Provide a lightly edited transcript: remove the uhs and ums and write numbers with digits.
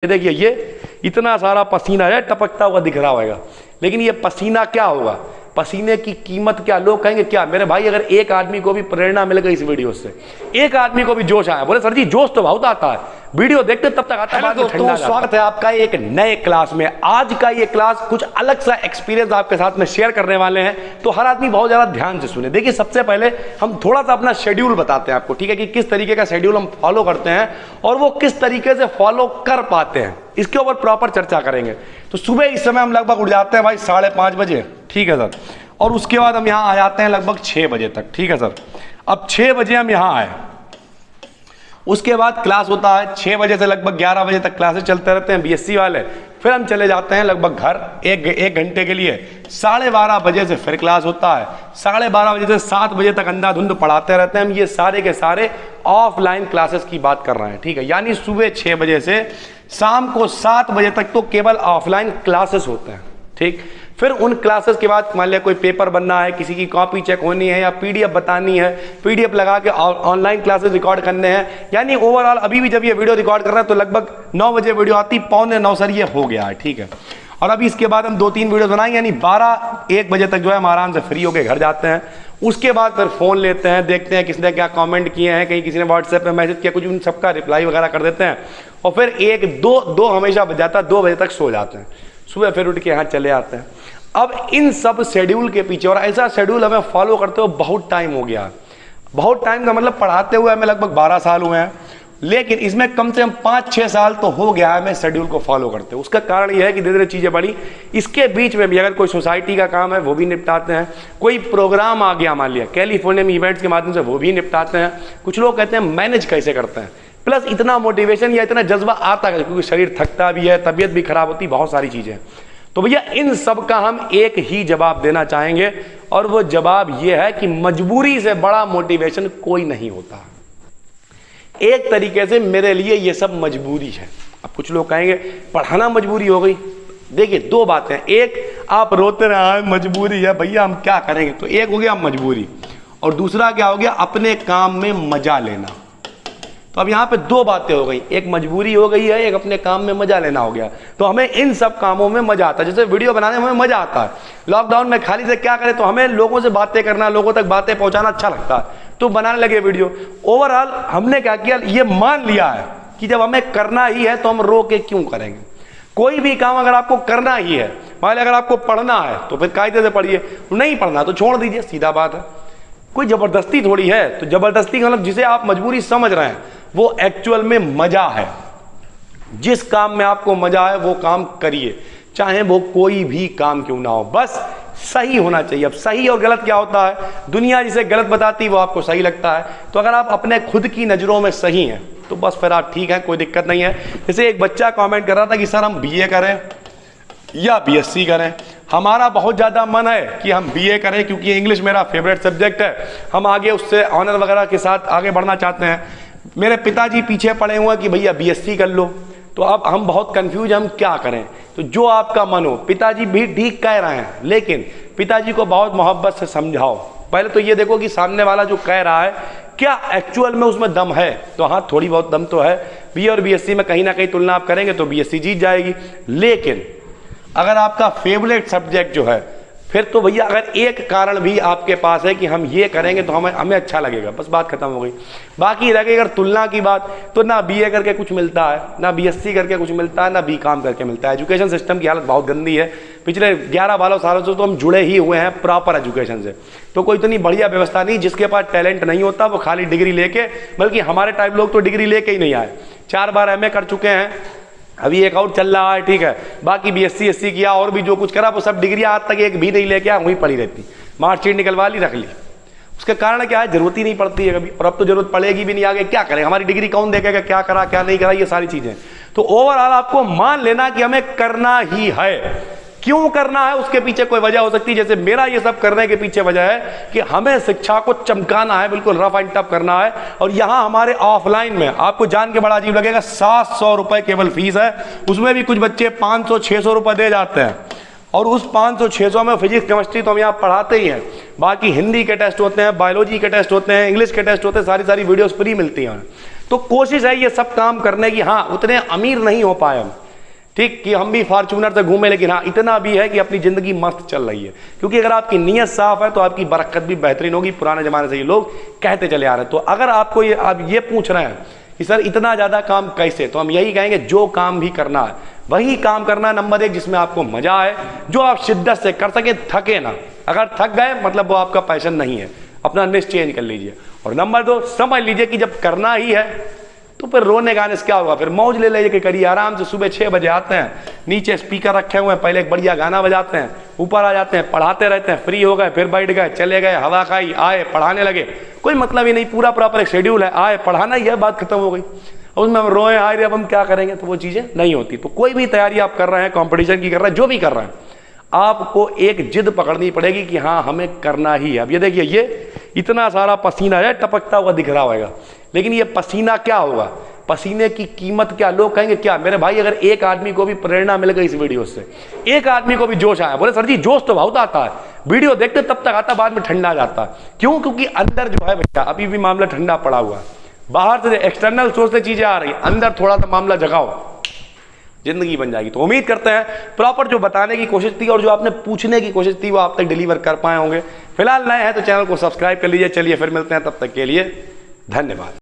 ये देखिए, ये इतना सारा पसीना है, टपकता हुआ दिख रहा होगा, लेकिन ये पसीना क्या होगा, पसीने की कीमत क्या, लोग कहेंगे क्या। मेरे भाई, अगर एक आदमी को भी प्रेरणा मिल गई इस वीडियो से, एक आदमी को भी जोश आया, बोले सर जी जोश तो बहुत आता है, वीडियो देखते तब तक आता है। दोस्तों, स्वागत है आपका एक नए क्लास में। आज का ये क्लास कुछ अलग सा एक्सपीरियंस आपके साथ में शेयर करने वाले हैं, तो हर आदमी बहुत ज्यादा ध्यान से सुने। देखिए, सबसे पहले हम थोड़ा सा अपना शेड्यूल बताते हैं आपको, ठीक है, कि किस तरीके का शेड्यूल हम फॉलो करते हैं और वो किस तरीके से फॉलो कर पाते हैं, इसके ऊपर प्रॉपर चर्चा करेंगे। तो सुबह इस समय हम लगभग उठ जाते हैं भाई 5:30 बजे, ठीक है सर, और उसके बाद हम यहाँ आ जाते हैं लगभग 6 बजे तक, ठीक है सर। अब 6 बजे हम यहाँ आए, उसके बाद क्लास होता है 6 बजे से लगभग 11 बजे तक क्लासेस चलते रहते हैं बीएससी वाले। फिर हम चले जाते हैं लगभग घर एक घंटे के लिए। 12:30 बजे से फिर क्लास होता है, 12:30 बजे से 7 बजे तक अंधाधुंध पढ़ाते रहते हैं हम। ये सारे के सारे ऑफलाइन क्लासेस की बात कर रहे हैं, ठीक है, यानी सुबह 6 बजे से शाम को 7 बजे तक तो केवल ऑफलाइन क्लासेस होते हैं, ठीक। फिर उन क्लासेस के बाद मान लिया कोई पेपर बनना है, किसी की कॉपी चेक होनी है या पीडीएफ बतानी है, पीडीएफ लगा के ऑनलाइन क्लासेस रिकॉर्ड करने हैं। यानी ओवरऑल अभी भी जब ये वीडियो रिकॉर्ड कर रहे हैं तो लगभग 9 बजे वीडियो आती, 8:45 सर ये हो गया है, ठीक है। और अभी इसके बाद हम 2-3 वीडियो बनाएंगे, यानी 12-1 बजे तक जो है हम आराम से फ्री होकर घर जाते हैं। उसके बाद फिर फ़ोन लेते हैं, देखते हैं किसने क्या कमेंट किए हैं, कहीं किसी ने व्हाट्सएप पे मैसेज किया, कुछ उन सबका रिप्लाई वगैरह कर देते हैं। और फिर 1-2 हमेशा बज जाता है, 2 बजे तक सो जाते हैं। सुबह फिर उठ के यहाँ चले आते हैं। अब इन सब शेड्यूल के पीछे, और ऐसा शेड्यूल हमें फॉलो करते हुए बहुत टाइम हो गया, बहुत टाइम का मतलब पढ़ाते हुए हमें लगभग 12 साल हुए हैं, लेकिन इसमें कम से कम 5-6 साल तो हो गया है हमें शेड्यूल को फॉलो करते हुए। उसका कारण यह है कि धीरे धीरे चीज़ें बढ़ी। इसके बीच में भी अगर कोई सोसाइटी का काम है वो भी निपटाते हैं, कोई प्रोग्राम आ गया मान लिया कैलिफोर्निया में इवेंट्स के माध्यम से, वो भी निपटाते हैं। कुछ लोग कहते हैं मैनेज कैसे करते हैं, प्लस इतना मोटिवेशन या इतना जज्बा आता है क्योंकि शरीर थकता भी है, तबीयत भी खराब होती, बहुत सारी चीज़ें। तो भैया इन सब का हम एक ही जवाब देना चाहेंगे, और वो जवाब ये है कि मजबूरी से बड़ा मोटिवेशन कोई नहीं होता। एक तरीके से मेरे लिए ये सब मजबूरी है। अब कुछ लोग कहेंगे पढ़ाना मजबूरी हो गई। देखिए, 2 बातें, एक आप रोते रहे मजबूरी है भैया हम क्या करेंगे, तो एक हो गया मजबूरी, और दूसरा क्या हो गया अपने काम में मजा लेना। तो अब यहाँ पे 2 बातें हो गई, एक मजबूरी हो गई है, एक अपने काम में मजा लेना हो गया। तो हमें इन सब कामों में मजा आता है, जैसे वीडियो बनाने में हमें मजा आता है। लॉकडाउन में खाली से क्या करें, तो हमें लोगों से बातें करना, लोगों तक बातें पहुंचाना अच्छा लगता है, तो बनाने लगे वीडियो। ओवरऑल हमने क्या किया, ये मान लिया है कि जब हमें करना ही है तो हम रो के क्यों करेंगे। कोई भी काम अगर आपको करना ही है, मान लिया अगर आपको पढ़ना है तो फिर कायदे से पढ़िए, नहीं पढ़ना तो छोड़ दीजिए, सीधा बात है। कोई जबरदस्ती थोड़ी है, तो जबरदस्ती मतलब जिसे आप मजबूरी समझ रहे हैं वो एक्चुअल में मजा है। जिस काम में आपको मजा है वो काम करिए, चाहे वो कोई भी काम क्यों ना हो, बस सही होना चाहिए। अब सही और गलत क्या होता है, दुनिया जिसे गलत बताती है वो आपको सही लगता है। तो अगर आप अपने खुद की नज़रों में सही हैं तो बस फिर आप ठीक है, कोई दिक्कत नहीं है। जैसे एक बच्चा कमेंट कर रहा था कि सर हम बीए करें या बीएससी करें। हमारा बहुत ज़्यादा मन है कि हम बीए करें क्योंकि इंग्लिश मेरा फेवरेट सब्जेक्ट है, हम आगे उससे ऑनर वगैरह के साथ आगे बढ़ना चाहते हैं। मेरे पिताजी पीछे पड़े हुए हैं कि भैया बीएससी कर लो, तो अब हम बहुत कंफ्यूज, हम क्या करें। तो जो आपका मन हो, पिताजी भी ठीक कह रहे हैं, लेकिन पिताजी को बहुत मोहब्बत से समझाओ। पहले तो ये देखो कि सामने वाला जो कह रहा है क्या एक्चुअल में उसमें दम है। तो हाँ, थोड़ी बहुत दम तो है। बीए और बीएससी में कहीं ना कहीं तुलना आप करेंगे तो बीएससी जीत जाएगी, लेकिन अगर आपका फेवरेट सब्जेक्ट जो है, फिर तो भैया अगर एक कारण भी आपके पास है कि हम ये करेंगे तो हमें अच्छा लगेगा, बस बात खत्म हो गई। बाकी रह गई अगर तुलना की बात, तो ना बीए करके कुछ मिलता है, ना बीएससी करके कुछ मिलता है, ना बीकॉम करके मिलता है। एजुकेशन सिस्टम की हालत बहुत गंदी है। पिछले 11-12 सालों से तो हम जुड़े ही हुए हैं प्रॉपर एजुकेशन से, तो कोई इतनी बढ़िया व्यवस्था नहीं। जिसके पास टैलेंट नहीं होता वो खाली डिग्री लेके, बल्कि हमारे टाइप लोग तो डिग्री लेके ही नहीं आए, 4 बार एमए कर चुके हैं, अभी एक और चल रहा है, ठीक है। बाकी बीएससी एससी किया और भी जो कुछ करा वो सब डिग्री आज तक एक भी नहीं लेके आया, वहीं पड़ी रहती, मार्कशीट निकलवा ली रख ली। उसका कारण क्या है, जरूरत ही नहीं पड़ती है कभी, और अब तो जरूरत पड़ेगी भी नहीं, आगे क्या करें, हमारी डिग्री कौन देखेगा, क्या करा क्या नहीं करा, ये सारी चीजें। तो ओवरऑल आपको मान लेना कि हमें करना ही है। क्यों करना है उसके पीछे कोई वजह हो सकती है, जैसे मेरा ये सब करने के पीछे वजह है कि हमें शिक्षा को चमकाना है, बिल्कुल रफ एंड टफ करना है। और यहाँ हमारे ऑफलाइन में आपको जान के बड़ा अजीब लगेगा, 700 रुपए केवल फीस है, उसमें भी कुछ बच्चे 500-600 रुपए दे जाते हैं, और उस 500-600 में फिजिक्स केमिस्ट्री तो हम यहाँ पढ़ाते ही हैं, बाकी हिंदी के टेस्ट होते हैं, बायोलॉजी के टेस्ट होते हैं, इंग्लिश के टेस्ट होते हैं, सारी वीडियोस फ्री मिलती हैं। तो कोशिश है ये सब काम करने की। हाँ, उतने अमीर नहीं हो पाए हम, ठीक, कि हम भी फॉर्च्यूनर से घूमे, लेकिन हाँ इतना भी है कि अपनी जिंदगी मस्त चल रही है। क्योंकि अगर आपकी नीयत साफ है तो आपकी बरकत भी बेहतरीन होगी। पुराने जमाने से ये लोग कहते चले आ रहे हैं। तो अगर आपको ये आप ये पूछ रहे हैं कि सर इतना ज्यादा काम कैसे, तो हम यही कहेंगे जो काम भी करना है वही काम करना। नंबर 1, जिसमें आपको मजा आए, जो आप शिद्दत से कर सके, थके ना। अगर थक गए मतलब वो आपका पैशन नहीं है, अपना निश चेंज कर लीजिए। और नंबर 2, समझ लीजिए कि जब करना ही है तो फिर रोने गाने से क्या होगा, फिर मौज ले लीजिए कि करिए आराम से। सुबह 6 बजे आते हैं, नीचे स्पीकर रखे हुए हैं, पहले एक बढ़िया गाना बजाते हैं, ऊपर आ जाते हैं, पढ़ाते रहते हैं, फ्री हो गए, फिर बैठ गए, चले गए, हवा खाई, आए, पढ़ाने लगे। कोई मतलब ही नहीं, पूरा प्रॉपर एक शेड्यूल है, आए पढ़ाना, यह बात खत्म हो गई। उसमें हम रोए आए रे अब हम क्या करेंगे, तो वो चीजें नहीं होती। तो कोई भी तैयारी आप कर रहे हैं, कंपटीशन की कर रहे हैं, जो भी कर रहे हैं, आपको एक जिद पकड़नी पड़ेगी कि हाँ हमें करना ही है। अब ये देखिए, ये इतना सारा पसीना है टपकता हुआ दिख रहा होगा, लेकिन ये पसीना क्या होगा, पसीने की कीमत क्या। लोग कहेंगे क्या मेरे भाई, अगर एक आदमी को भी प्रेरणा मिल गई इस वीडियो से, एक आदमी को भी जोश आया, बोले सर जी जोश तो बहुत आता है, वीडियो देखते तब तक आता, बाद में ठंडा जाता है। क्यों? क्योंकि अंदर जो है भैया अभी भी मामला ठंडा पड़ा हुआ है। बाहर से एक्सटर्नल सोर्स से चीजें आ रही है, अंदर थोड़ा सा मामला जगाओ, जिंदगी बन जाएगी। तो उम्मीद करते हैं प्रॉपर जो बताने की कोशिश थी और जो आपने पूछने की कोशिश थी वो आप तक डिलीवर कर पाए होंगे। फिलहाल नए हैं तो चैनल को सब्सक्राइब कर लीजिए। चलिए फिर मिलते हैं, तब तक के लिए धन्यवाद।